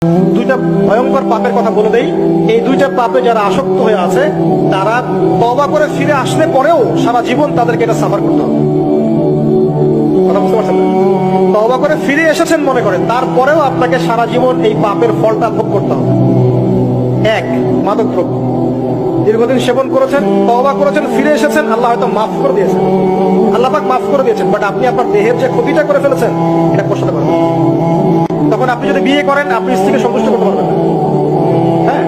দুইটা ভয়ঙ্কর পাপের কথা বলে দেই। এই দুইটা পাপে যারা আসক্ত হয়ে আছে তারা তওবা করে ফিরে আসলে পরেও সারা জীবন তাদেরকে এটা সাফার করতে হবে। কথা বুঝতে পারছেন? তওবা করে ফিরে এসেছেন মনে করেন, তারপরেও আপনাকে সারা জীবন এই পাপের ফলটা ভোগ করতে হবে। এক, মাদকদ্রব্য দীর্ঘদিন সেবন করেছেন, তওবা করেছেন, ফিরে এসেছেন, আল্লাহ হয়তো মাফ করে দিয়েছেন, আল্লাহ পাক মাফ করে দিয়েছেন, বাট আপনি আপনার দেহের যে ক্ষতিটা করে ফেলেছেন এটা পোষাতে পারবেন। তখন আপনি যদি বিয়ে করেন আপনি স্ত্রীকে সন্তুষ্ট করতে পারবেন না। হ্যাঁ।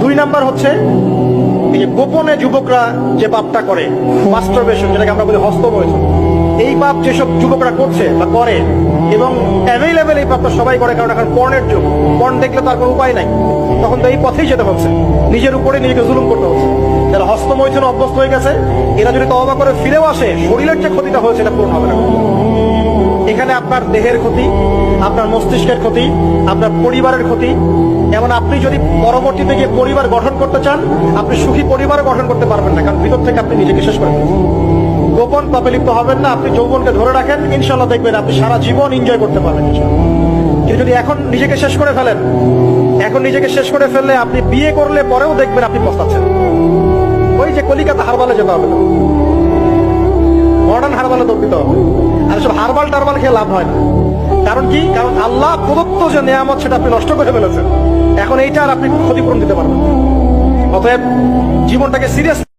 দুই নাম্বার হচ্ছে এই যে গোপনে যুবকরা যে পাপটা করে, মাস্টারবেশন, যেটাকে আমরা বলি হস্তমৈথুন, এই পাপ যেসব যুবকরা করছে বা করে, এবং অ্যাভেলেবেল এই পাপটা সবাই করে, কারণ এখন পর্নের যুগ, পর্ন দেখলে তার কোনো উপায় নাই, তখন তো এই পথেই যেতে হচ্ছে, নিজের উপরে নিজেকে জুলুম করতে হচ্ছে। যারা হস্তমৈথুন অভ্যস্ত হয়ে গেছে এরা যদি তওবা করে ফিরেও আসে, শরীরের যে ক্ষতিটা হয়েছে এটা পূরণ হবে না। এখানে আপনার দেহের ক্ষতি, আপনার মস্তিষ্কের ক্ষতি, আপনার পরিবারের ক্ষতি। এমন আপনি যদি পরবর্তীতে গিয়ে পরিবার গঠন করতে চান, আপনি সুখী পরিবার গঠন করতে পারবেন না, কারণ ভিতর থেকে আপনি নিজেকে শেষ করে ফেলেছেন। গোপন পাপে লিপ্ত হবেন না। আপনি যৌবনকে ধরে রাখেন, ইনশাল্লাহ দেখবেন আপনি সারা জীবন এনজয় করতে পারবেন ইনশাল্লাহ। কিন্তু যদি এখন নিজেকে শেষ করে ফেলেন, এখন নিজেকে শেষ করে ফেললে আপনি বিয়ে করলে পরেও দেখবেন আপনি পস্তাচ্ছেন। ওই যে কলিকাতা হারবালে যেতে হবে না, মডার্ন হারবালে দৌড় দিতে হবে। আর সব হারবাল টারবাল খেয়ে লাভ হয় না। কারণ কি? কারণ আল্লাহ প্রদত্ত যে নেয়ামত সেটা আপনি নষ্ট করে ফেলেছেন। এখন এইটা আর আপনি ক্ষতিপূরণ দিতে পারবেন। অতএব জীবনটাকে সিরিয়াস